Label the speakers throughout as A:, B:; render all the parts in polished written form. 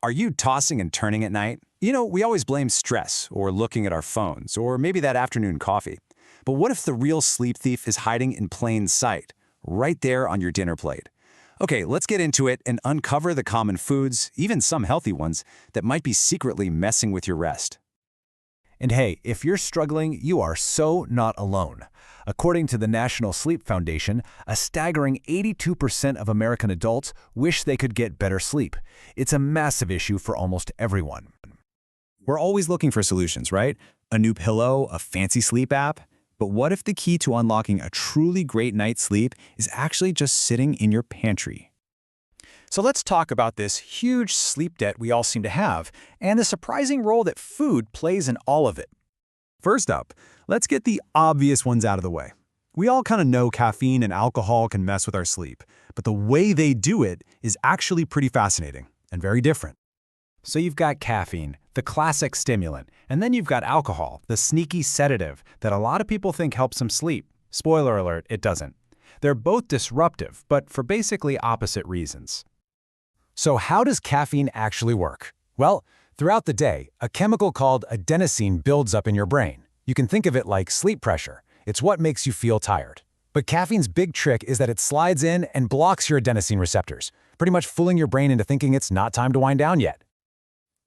A: Are you tossing and turning at night? You know, we always blame stress, or looking at our phones, or maybe that afternoon coffee. But what if the real sleep thief is hiding in plain sight, right there on your dinner plate? Okay, let's get into it and uncover the common foods, even some healthy ones, that might be secretly messing with your rest.
B: And hey, if you're struggling, you are so not alone. According to the National Sleep Foundation, a staggering 82% of American adults wish they could get better sleep. It's a massive issue for almost everyone.
C: We're always looking for solutions, right? A new pillow, a fancy sleep app. But what if the key to unlocking a truly great night's sleep is actually just sitting in your pantry?
B: So let's talk about this huge sleep debt we all seem to have, and the surprising role that food plays in all of it.
D: First up, let's get the obvious ones out of the way. We all kind of know caffeine and alcohol can mess with our sleep, but the way they do it is actually pretty fascinating and very different.
B: So you've got caffeine, the classic stimulant, and then you've got alcohol, the sneaky sedative that a lot of people think helps them sleep. Spoiler alert, it doesn't. They're both disruptive, but for basically opposite reasons.
D: So how does caffeine actually work? Well, throughout the day, a chemical called adenosine builds up in your brain. You can think of it like sleep pressure. It's what makes you feel tired. But caffeine's big trick is that it slides in and blocks your adenosine receptors, pretty much fooling your brain into thinking it's not time to wind down yet.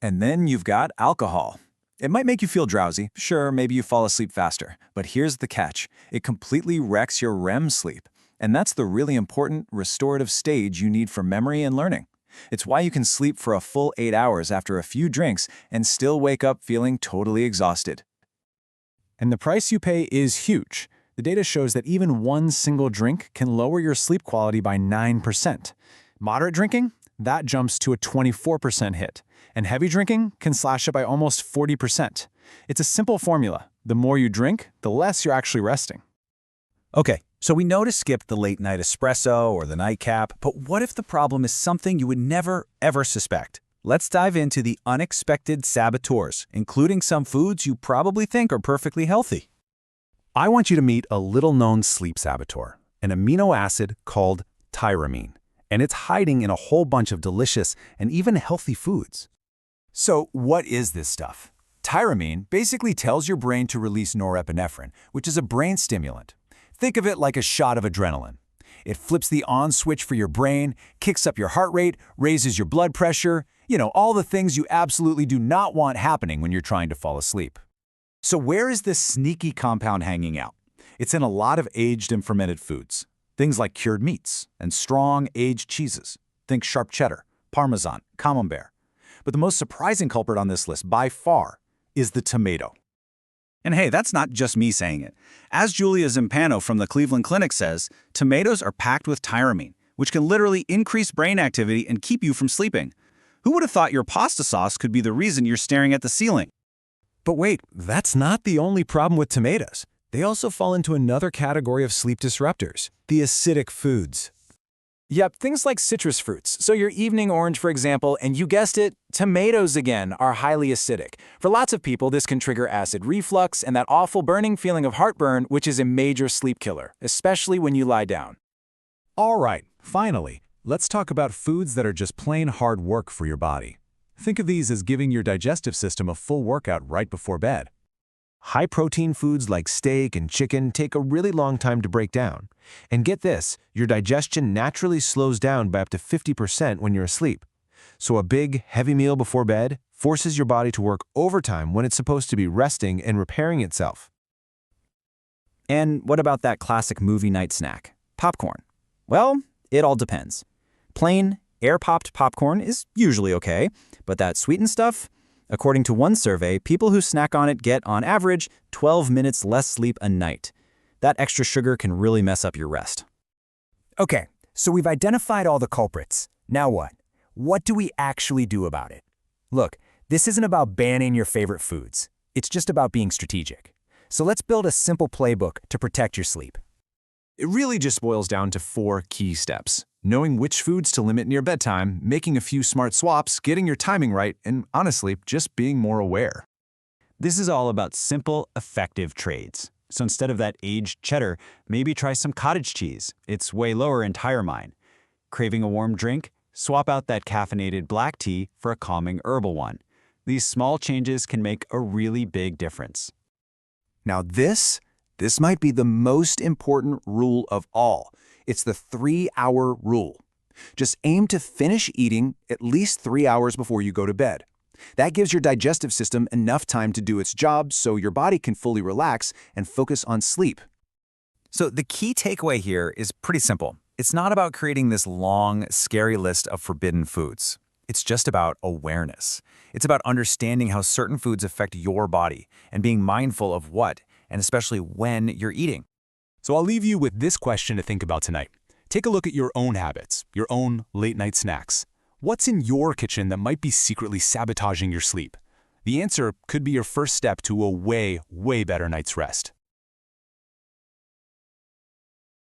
C: And then you've got alcohol. It might make you feel drowsy. Sure, maybe you fall asleep faster. But here's the catch. It completely wrecks your REM sleep. And that's the really important restorative stage you need for memory and learning. It's why you can sleep for a full 8 hours after a few drinks and still wake up feeling totally exhausted.
D: And the price you pay is huge. The data shows that even one single drink can lower your sleep quality by 9%. Moderate drinking? That jumps to a 24% hit. And heavy drinking can slash it by almost 40%. It's a simple formula. The more you drink, the less you're actually resting.
C: Okay, so we know to skip the late-night espresso or the nightcap, but what if the problem is something you would never, ever suspect? Let's dive into the unexpected saboteurs, including some foods you probably think are perfectly healthy.
D: I want you to meet a little-known sleep saboteur, an amino acid called tyramine, and it's hiding in a whole bunch of delicious and even healthy foods.
A: So what is this stuff? Tyramine basically tells your brain to release norepinephrine, which is a brain stimulant. Think of it like a shot of adrenaline. It flips the on switch for your brain, kicks up your heart rate, raises your blood pressure, all the things you absolutely do not want happening when you're trying to fall asleep. So where is this sneaky compound hanging out? It's in a lot of aged and fermented foods. Things like cured meats and strong aged cheeses. Think sharp cheddar, Parmesan, Camembert. But the most surprising culprit on this list by far is the tomato.
C: And hey, that's not just me saying it. As Julia Zimpano from the Cleveland Clinic says, tomatoes are packed with tyramine, which can literally increase brain activity and keep you from sleeping. Who would have thought your pasta sauce could be the reason you're staring at the ceiling?
D: But wait, that's not the only problem with tomatoes. They also fall into another category of sleep disruptors, the acidic foods.
B: Yep, things like citrus fruits. So your evening orange, for example, and you guessed it, tomatoes again are highly acidic. For lots of people, this can trigger acid reflux and that awful burning feeling of heartburn, which is a major sleep killer, especially when you lie down.
D: All right, finally, let's talk about foods that are just plain hard work for your body. Think of these as giving your digestive system a full workout right before bed. High-protein foods like steak and chicken take a really long time to break down. And get this, your digestion naturally slows down by up to 50% when you're asleep. So a big, heavy meal before bed forces your body to work overtime when it's supposed to be resting and repairing itself.
C: And what about that classic movie night snack, popcorn? Well, it all depends. Plain, air-popped popcorn is usually okay, but that sweetened stuff? According to one survey, people who snack on it get, on average, 12 minutes less sleep a night. That extra sugar can really mess up your rest.
B: Okay, so we've identified all the culprits. Now what? What do we actually do about it? Look, this isn't about banning your favorite foods. It's just about being strategic. So let's build a simple playbook to protect your sleep.
D: It really just boils down to 4 key steps. Knowing which foods to limit near bedtime, making a few smart swaps, getting your timing right, and honestly, just being more aware.
C: This is all about simple, effective trades. So instead of that aged cheddar, maybe try some cottage cheese. It's way lower in tyramine. Craving a warm drink? Swap out that caffeinated black tea for a calming herbal one. These small changes can make a really big difference.
A: Now this might be the most important rule of all. It's the 3-hour rule. Just aim to finish eating at least 3 hours before you go to bed. That gives your digestive system enough time to do its job so your body can fully relax and focus on sleep.
B: So the key takeaway here is pretty simple. It's not about creating this long, scary list of forbidden foods. It's just about awareness. It's about understanding how certain foods affect your body and being mindful of what, and especially when, you're eating.
D: So I'll leave you with this question to think about tonight. Take a look at your own habits, your own late-night snacks. What's in your kitchen that might be secretly sabotaging your sleep? The answer could be your first step to a way, way better night's rest.